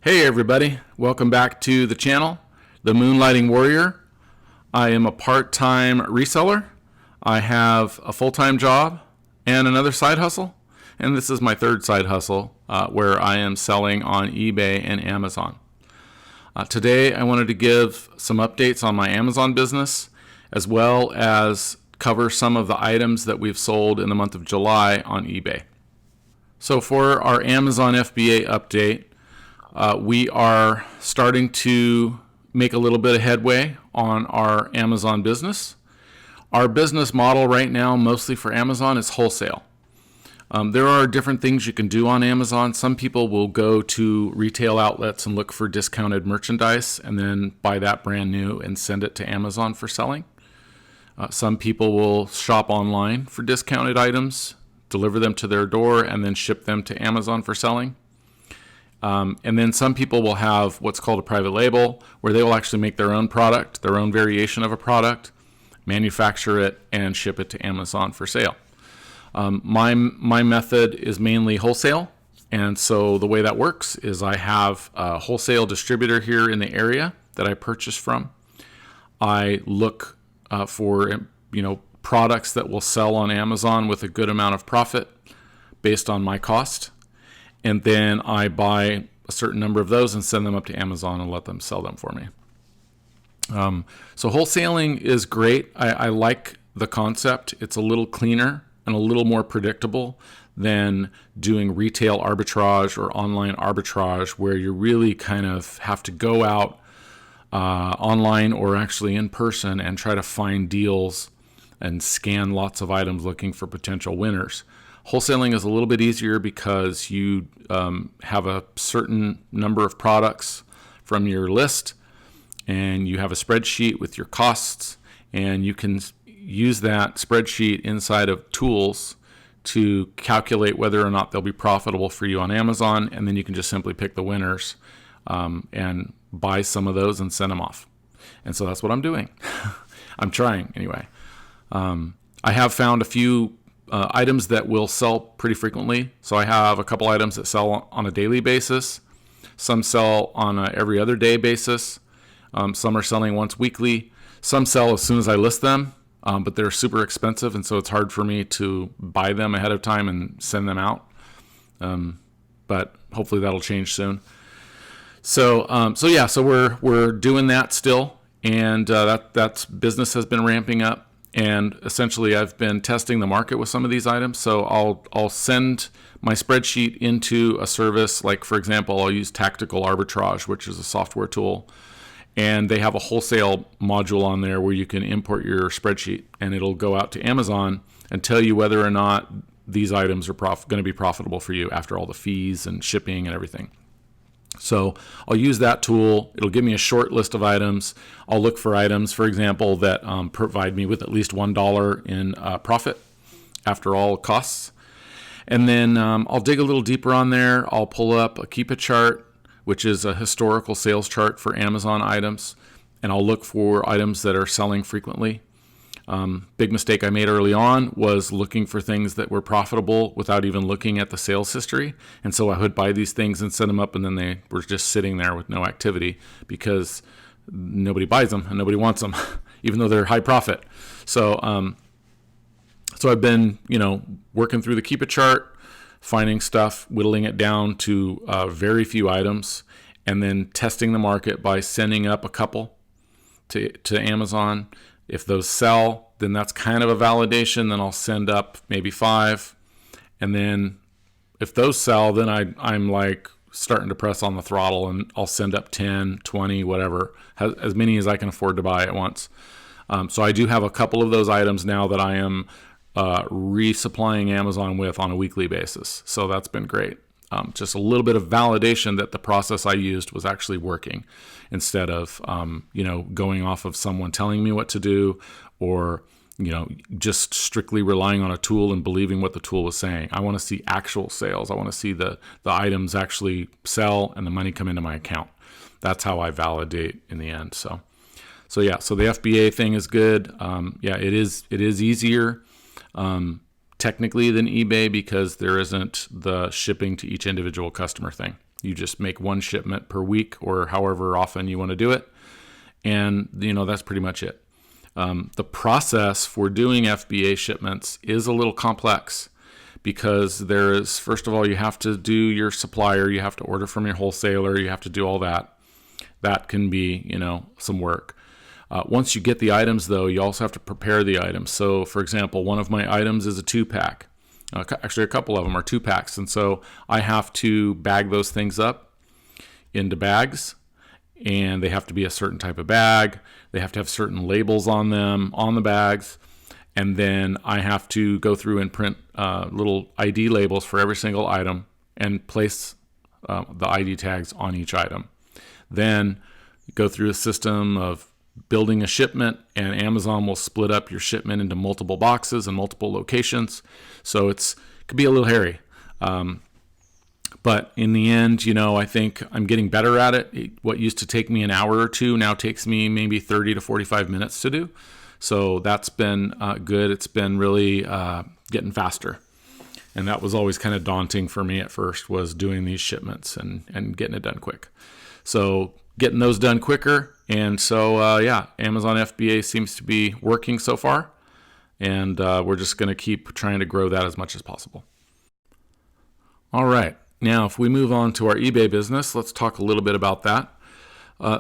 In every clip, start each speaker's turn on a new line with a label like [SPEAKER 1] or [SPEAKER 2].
[SPEAKER 1] Hey everybody, welcome back to the channel, The Moonlighting Warrior. I am a part-time reseller. I have a full-time job and another side hustle. And this is my third side hustle where I am selling on eBay and Amazon. Today I wanted to give some updates on my Amazon business as well as cover some of the items that we've sold in the month of July on eBay. So for our Amazon FBA update, we are starting to make a little bit of headway on our Amazon business. Our business model right now, mostly for Amazon, is wholesale. There are different things you can do on Amazon. Some people will go to retail outlets and look for discounted merchandise and then buy that brand new and send it to Amazon for selling. Some people will shop online for discounted items, deliver them to their door, and then ship them to Amazon for selling. And then some people will have what's called a private label, where they will actually make their own product, their own variation of a product, manufacture it, and ship it to Amazon for sale. My method is mainly wholesale, and so the way that works is I have a wholesale distributor here in the area that I purchase from. I look for products that will sell on Amazon with a good amount of profit based on my cost. And then I buy a certain number of those and send them up to Amazon and let them sell them for me. So wholesaling is great. I like the concept. It's a little cleaner and a little more predictable than doing retail arbitrage or online arbitrage, where you really kind of have to go out online or actually in person and try to find deals and scan lots of items looking for potential winners. Wholesaling is a little bit easier because you have a certain number of products from your list, and you have a spreadsheet with your costs, and you can use that spreadsheet inside of tools to calculate whether or not they'll be profitable for you on Amazon, and then you can just simply pick the winners and buy some of those and send them off. And so that's what I'm doing. I'm trying anyway. I have found a few items that will sell pretty frequently. So I have a couple items that sell on a daily basis. Some sell on a every other day basis. Some are selling once weekly. Some sell as soon as I list them, but they're super expensive, and so it's hard for me to buy them ahead of time and send them out. But hopefully that'll change soon. So we're doing that still, and that's business has been ramping up. And essentially, I've been testing the market with some of these items. So I'll send my spreadsheet into a service. Like, for example, I'll use Tactical Arbitrage, which is a software tool. And they have a wholesale module on there where you can import your spreadsheet. And it'll go out to Amazon and tell you whether or not these items are going to be profitable for you after all the fees and shipping and everything. So I'll use that tool. It'll give me a short list of items. I'll look for items, for example, that provide me with at least $1 in profit after all costs. And then I'll dig a little deeper on there. I'll pull up a Keep a chart, which is a historical sales chart for Amazon items. And I'll look for items that are selling frequently. Big mistake I made early on was looking for things that were profitable without even looking at the sales history. And so I would buy these things and send them up, and then they were just sitting there with no activity because nobody buys them and nobody wants them, even though they're high profit. So I've been, working through the Keep It chart, finding stuff, whittling it down to very few items, and then testing the market by sending up a couple to Amazon. If those sell, then that's kind of a validation. Then I'll send up maybe 5. And then if those sell, then I'm like starting to press on the throttle, and I'll send up 10, 20, whatever, as many as I can afford to buy at once. So I do have a couple of those items now that I am resupplying Amazon with on a weekly basis. So that's been great. Just a little bit of validation that the process I used was actually working, instead of going off of someone telling me what to do, or just strictly relying on a tool and believing what the tool was saying. I want to see actual sales. I want to see the items actually sell and the money come into my account. That's how I validate in the end. So the FBA thing is good. It is easier technically than eBay because there isn't the shipping to each individual customer thing. You just make one shipment per week or however often you want to do it. And, that's pretty much it. The process for doing FBA shipments is a little complex because there is, first of all, you have to do your supplier, you have to order from your wholesaler, you have to do all that. That can be, some work. Once you get the items, though, you also have to prepare the items. So, for example, one of my items is a 2-pack. Actually, a couple of them are 2-packs. And so I have to bag those things up into bags, and they have to be a certain type of bag. They have to have certain labels on them, on the bags. And then I have to go through and print little ID labels for every single item and place the ID tags on each item. Then go through a system of building a shipment, and Amazon will split up your shipment into multiple boxes and multiple locations. So it could be a little hairy. But in the end, I think I'm getting better at it. What used to take me an hour or two now takes me maybe 30 to 45 minutes to do. So that's been good. It's been really getting faster. And that was always kind of daunting for me at first, was doing these shipments and getting it done quick. So getting those done quicker. And so, Amazon FBA seems to be working so far. And we're just going to keep trying to grow that as much as possible. All right. Now, if we move on to our eBay business, let's talk a little bit about that.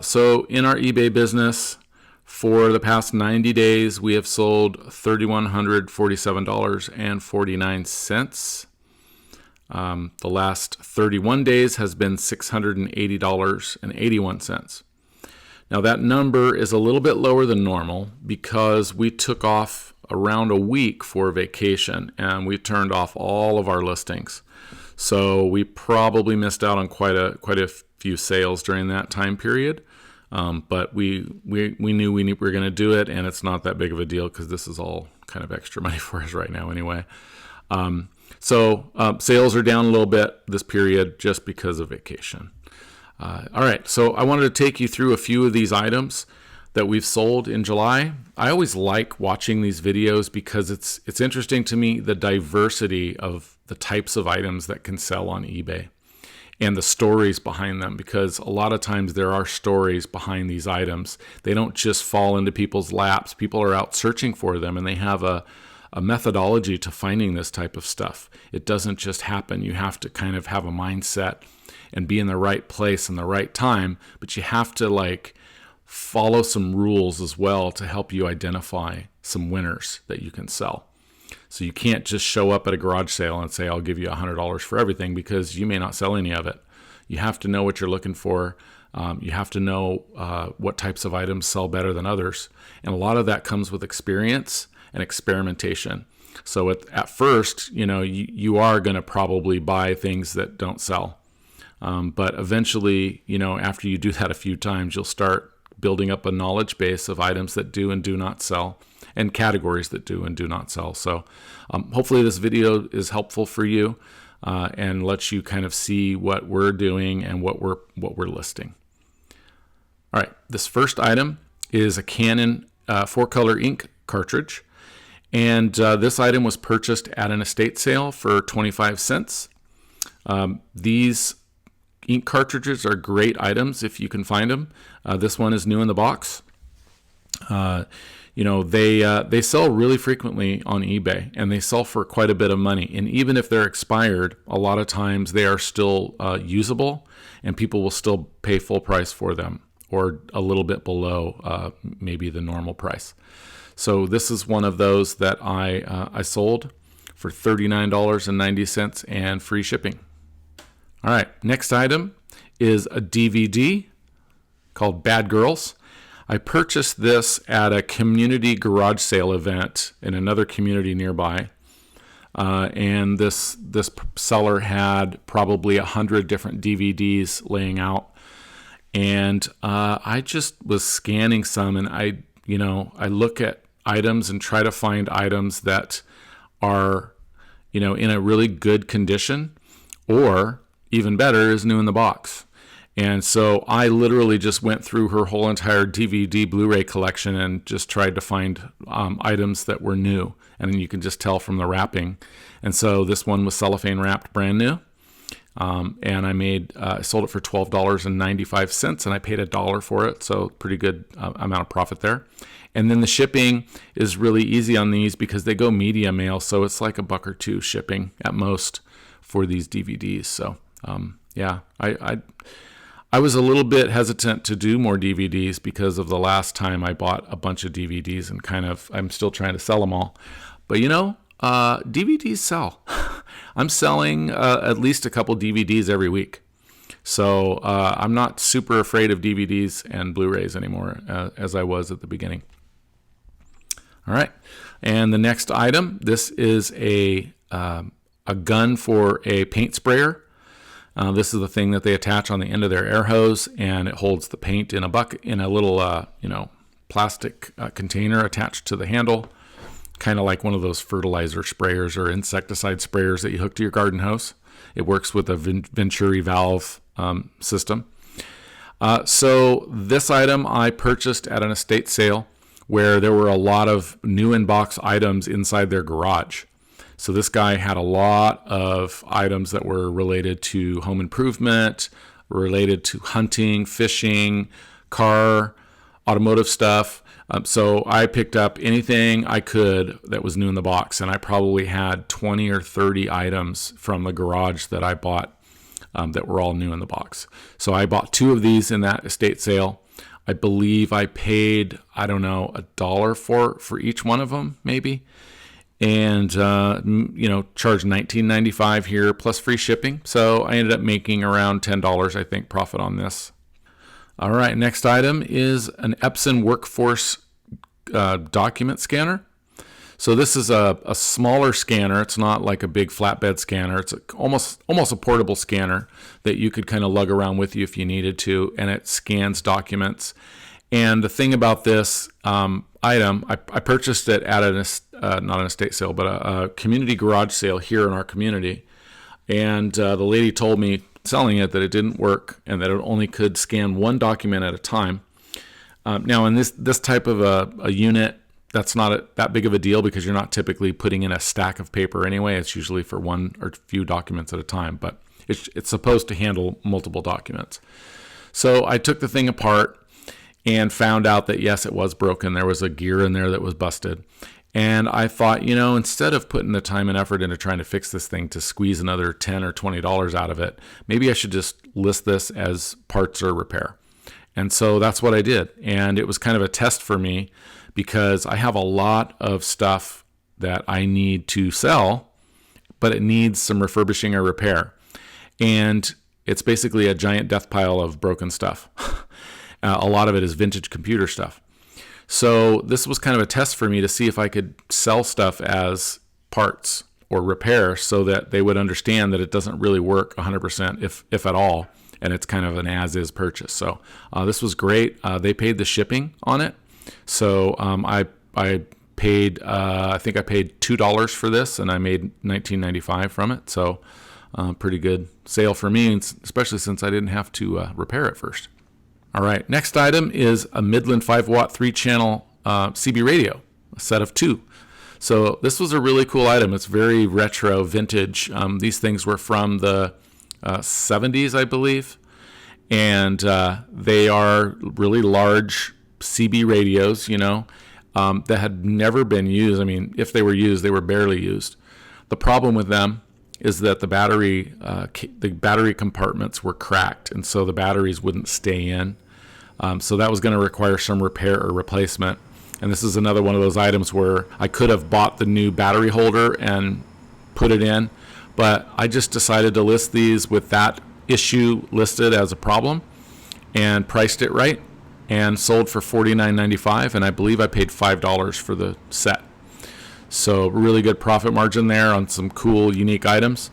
[SPEAKER 1] So in our eBay business, for the past 90 days, we have sold $3,147.49. The last 31 days has been $680.81. Now that number is a little bit lower than normal because we took off around a week for vacation and we turned off all of our listings. So we probably missed out on quite a few sales during that time period. But we knew we were going to do it, and it's not that big of a deal because this is all kind of extra money for us right now anyway. So sales are down a little bit this period just because of vacation. All right, so I wanted to take you through a few of these items that we've sold in July. I always like watching these videos because it's interesting to me, the diversity of the types of items that can sell on eBay and the stories behind them, because a lot of times there are stories behind these items. They don't just fall into people's laps. People are out searching for them, and they have a methodology to finding this type of stuff. It doesn't just happen. You have to kind of have a mindset and be in the right place in the right time, but you have to follow some rules as well to help you identify some winners that you can sell. So you can't just show up at a garage sale and say, I'll give you $100 for everything, because you may not sell any of it. You have to know what you're looking for. You have to know what types of items sell better than others. And a lot of that comes with experience and experimentation. So at first, you are going to probably buy things that don't sell. But eventually, after you do that a few times, you'll start building up a knowledge base of items that do and do not sell, and categories that do and do not sell. So hopefully this video is helpful for you and lets you kind of see what we're doing and what we're listing. All right, this first item is a Canon 4-color ink cartridge. And this item was purchased at an estate sale for 25 cents. These ink cartridges are great items if you can find them. This one is new in the box. They sell really frequently on eBay, and they sell for quite a bit of money. And even if they're expired, a lot of times they are still usable, and people will still pay full price for them, or a little bit below maybe the normal price. So this is one of those that I sold for $39.90 and free shipping. All right, next item is a DVD called Bad Girls. I purchased this at a community garage sale event in another community nearby. And this seller had probably 100 different DVDs laying out. And I just was scanning some, and I look at items and try to find items that are, in a really good condition, or even better, is new in the box. And so I literally just went through her whole entire DVD Blu-ray collection and just tried to find items that were new. And you can just tell from the wrapping. And so this one was cellophane wrapped, brand new. and I sold it for $12.95, and I paid $1 for it, so pretty good amount of profit there. And then the shipping is really easy on these because they go media mail, so it's like $1 or $2 shipping at most for these DVDs. So yeah, I was a little bit hesitant to do more DVDs because of the last time I bought a bunch of DVDs, and I'm still trying to sell them all. But DVDs sell. I'm selling at least a couple DVDs every week. So I'm not super afraid of DVDs and Blu-rays anymore as I was at the beginning. All right. And the next item, this is a gun for a paint sprayer. This is the thing that they attach on the end of their air hose, and it holds the paint in a little plastic container attached to the handle, kind of like one of those fertilizer sprayers or insecticide sprayers that you hook to your garden hose. It works with a Venturi valve system. So this item I purchased at an estate sale where there were a lot of new in-box items inside their garage. So this guy had a lot of items that were related to home improvement, related to hunting, fishing, car, automotive stuff. So I picked up anything I could that was new in the box, and I probably had 20 or 30 items from the garage that I bought that were all new in the box. So I bought 2 of these in that estate sale. I believe I paid, $1 for each one of them, maybe. And, charged $19.95 here plus free shipping. So I ended up making around $10, I think, profit on this. All right, next item is an Epson Workforce document scanner. So this is a smaller scanner. It's not like a big flatbed scanner. It's almost a portable scanner that you could kind of lug around with you if you needed to, and it scans documents. And the thing about this item, I purchased it at not an estate sale, but a community garage sale here in our community. And the lady told me selling it that it didn't work and that it only could scan one document at a time. Now, in this type of a unit, that's not that big of a deal because you're not typically putting in a stack of paper anyway. It's usually for one or few documents at a time, but it's supposed to handle multiple documents. So I took the thing apart and found out that, yes, it was broken. There was a gear in there that was busted. And I thought, instead of putting the time and effort into trying to fix this thing to squeeze another $10 or $20 out of it, maybe I should just list this as parts or repair. And so that's what I did. And it was kind of a test for me because I have a lot of stuff that I need to sell, but it needs some refurbishing or repair. And it's basically a giant death pile of broken stuff. A lot of it is vintage computer stuff. So this was kind of a test for me to see if I could sell stuff as parts or repair so that they would understand that it doesn't really work 100% if at all, and it's kind of an as-is purchase. So this was great. They paid the shipping on it. So I paid, I think I paid $2 for this, and I made $19.95 from it. So pretty good sale for me, especially since I didn't have to repair it first. All right, next item is a Midland 5-watt 3-channel CB radio, a set of 2. So this was a really cool item. It's very retro, vintage. These things were from the 70s, I believe, and they are really large CB radios, that had never been used. I mean, if they were used, they were barely used. The problem with them is that the battery compartments were cracked, and so the batteries wouldn't stay in. So that was going to require some repair or replacement. And this is another one of those items where I could have bought the new battery holder and put it in, but I just decided to list these with that issue listed as a problem and priced it right and sold for $49.95, and I believe I paid $5 for the set. So really good profit margin there on some cool, unique items.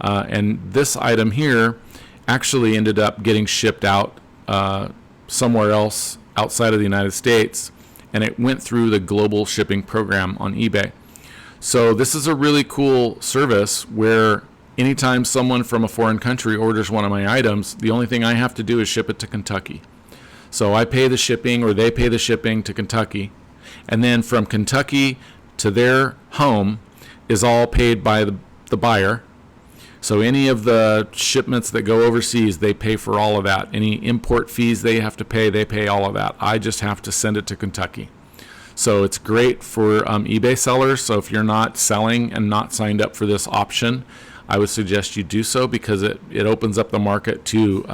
[SPEAKER 1] And this item here actually ended up getting shipped out somewhere else outside of the United States, and it went through the global shipping program on eBay. So this is a really cool service where anytime someone from a foreign country orders one of my items, the only thing I have to do is ship it to Kentucky. So I pay the shipping, or they pay the shipping to Kentucky, and then from Kentucky to their home is all paid by the buyer. So any of the shipments that go overseas, they pay for all of that. Any import fees they have to pay, they pay all of that. I just have to send it to Kentucky. So it's great for eBay sellers. So if you're not selling and not signed up for this option, I would suggest you do so, because it opens up the market to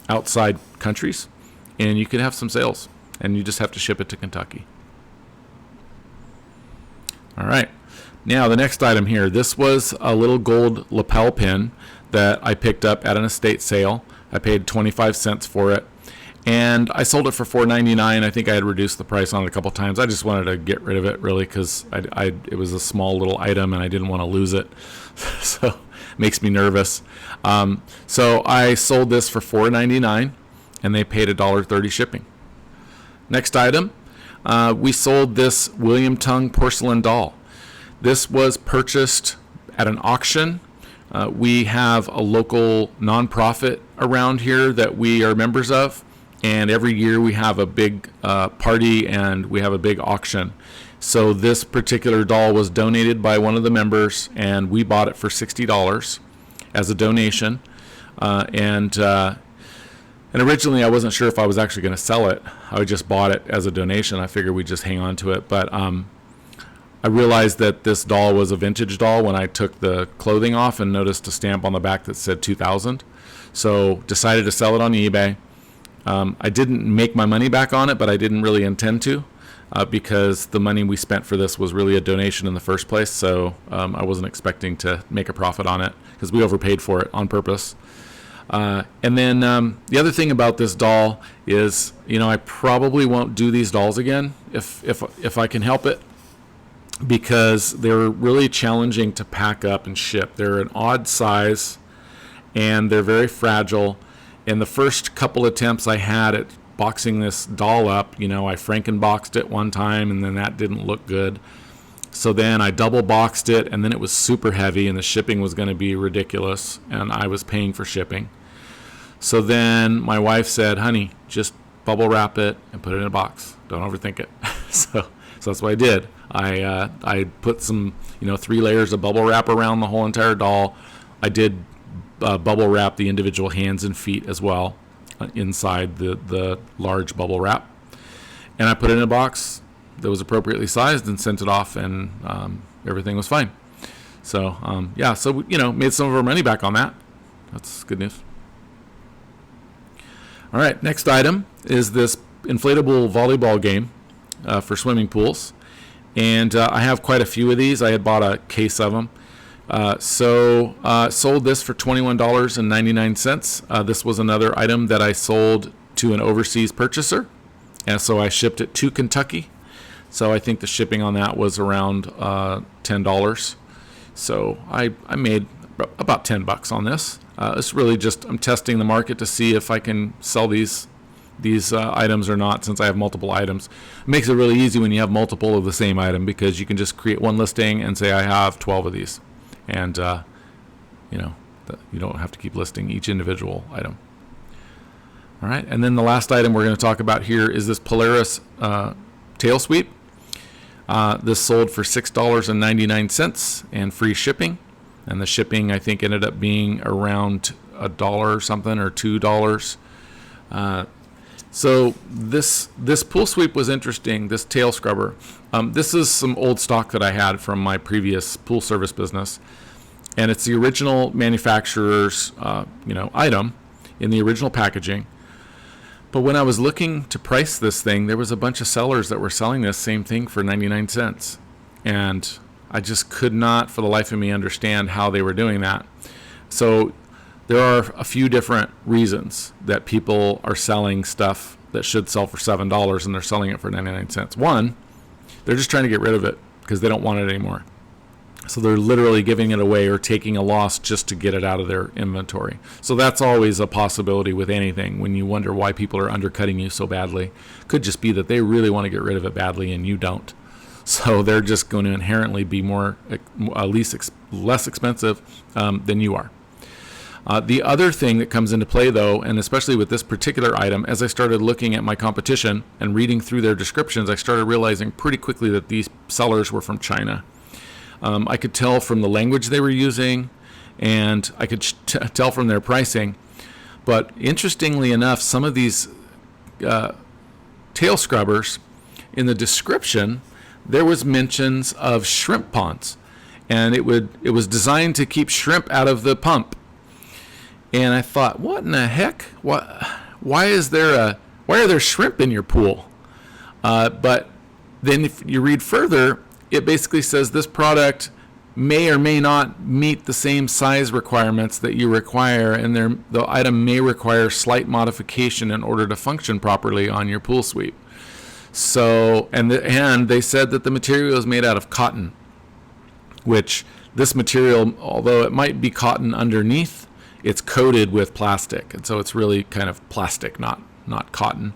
[SPEAKER 1] outside countries, and you can have some sales, and you just have to ship it to Kentucky. All right. Now the next item here, this was a little gold lapel pin that I picked up at an estate sale. I paid 25 cents for it, and I sold it for $4.99. I think I had reduced the price on it a couple times. I just wanted to get rid of it, really, because it was a small little item and I didn't want to lose it. So it makes me nervous. So I sold this for $4.99, and they paid $1.30 shipping. Next item, we sold this William Tongue porcelain doll. This was purchased at an auction. We have a local nonprofit around here that we are members of, and every year we have a big party and we have a big auction. So this particular doll was donated by one of the members, and we bought it for $60 as a donation. And originally I wasn't sure if I was actually going to sell it. I just bought it as a donation. I figured we'd just hang on to it. But I realized that this doll was a vintage doll when I took the clothing off and noticed a stamp on the back that said 2000. So decided to sell it on eBay. I didn't make my money back on it, but I didn't really intend to, because the money we spent for this was really a donation in the first place. So I wasn't expecting to make a profit on it, because we overpaid for it on purpose. And then the other thing about this doll is, I probably won't do these dolls again if I can help it, because they're really challenging to pack up and ship. They're an odd size, and they're very fragile. And the first couple attempts I had at boxing this doll up, I Frankenboxed it one time, and then that didn't look good. So then I double boxed it, and then it was super heavy, and the shipping was going to be ridiculous, and I was paying for shipping. So then my wife said, honey, just bubble wrap it and put it in a box. Don't overthink it. So that's what I did. I put some, 3 layers of bubble wrap around the whole entire doll. I did bubble wrap the individual hands and feet as well inside the large bubble wrap. And I put it in a box that was appropriately sized and sent it off, and everything was fine. So, made some of our money back on that. That's good news. All right, next item is this inflatable volleyball game for swimming pools. And I have quite a few of these. I had bought a case of them. Sold this for $21.99. This was another item that I sold to an overseas purchaser. And so I shipped it to Kentucky. So I think the shipping on that was around $10. So I made about $10 on this. It's really just, I'm testing the market to see if I can sell these items or not, since I have multiple items. It makes it really easy when you have multiple of the same item, because you can just create one listing and say I have 12 of these, and you don't have to keep listing each individual item. All right, and then the last item we're going to talk about here is this Polaris tail sweep. This sold for $6.99 and free shipping, and the shipping I think ended up being around $1 or something, or $2. So this pool sweep was interesting, this tail scrubber. This is some old stock that I had from my previous pool service business, and it's the original manufacturer's item in the original packaging. But when I was looking to price this thing, there was a bunch of sellers that were selling this same thing for 99 cents, and I just could not for the life of me understand how they were doing that. So there are a few different reasons that people are selling stuff that should sell for $7 and they're selling it for 99 cents. One, they're just trying to get rid of it because they don't want it anymore. So they're literally giving it away or taking a loss just to get it out of their inventory. So that's always a possibility with anything when you wonder why people are undercutting you so badly. Could just be that they really want to get rid of it badly and you don't. So they're just going to inherently be less expensive than you are. The other thing that comes into play, though, and especially with this particular item, as I started looking at my competition and reading through their descriptions, I started realizing pretty quickly that these sellers were from China. I could tell from the language they were using and I could tell from their pricing. But interestingly enough, some of these tail scrubbers, in the description, there was mentions of shrimp ponds, and it was designed to keep shrimp out of the pump. And I thought, what in the heck? Why are there shrimp in your pool? But then if you read further, it basically says this product may or may not meet the same size requirements that you require, and the item may require slight modification in order to function properly on your pool sweep. So, and they said that the material is made out of cotton, which this material, although it might be cotton underneath, it's coated with plastic, and so it's really kind of plastic, not cotton.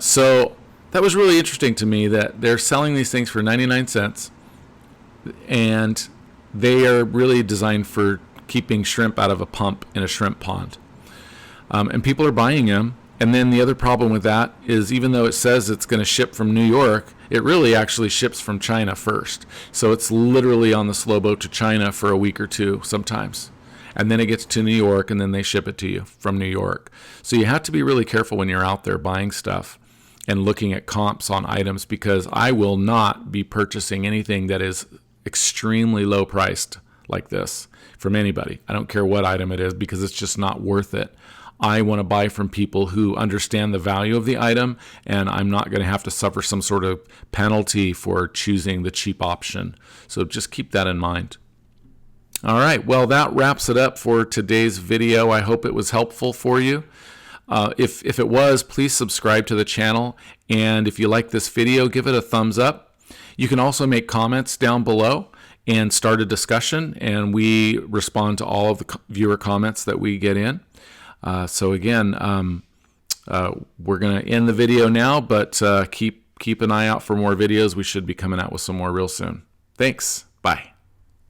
[SPEAKER 1] So that was really interesting to me that they're selling these things for 99 cents, and they are really designed for keeping shrimp out of a pump in a shrimp pond. And people are buying them. And then the other problem with that is, even though it says it's going to ship from New York, it really actually ships from China first. So it's literally on the slow boat to China for a week or two sometimes. And then it gets to New York, and then they ship it to you from New York. So you have to be really careful when you're out there buying stuff and looking at comps on items, because I will not be purchasing anything that is extremely low priced like this from anybody. I don't care what item it is, because it's just not worth it. I want to buy from people who understand the value of the item, and I'm not going to have to suffer some sort of penalty for choosing the cheap option. So just keep that in mind. All right, well, that wraps it up for today's video. I hope it was helpful for you. If it was, please subscribe to the channel, and if you like this video, give it a thumbs up. You can also make comments down below and start a discussion, and we respond to all of the viewer comments that we get in. So again, we're going to end the video now, but keep an eye out for more videos. We should be coming out with some more real soon. Thanks. Bye.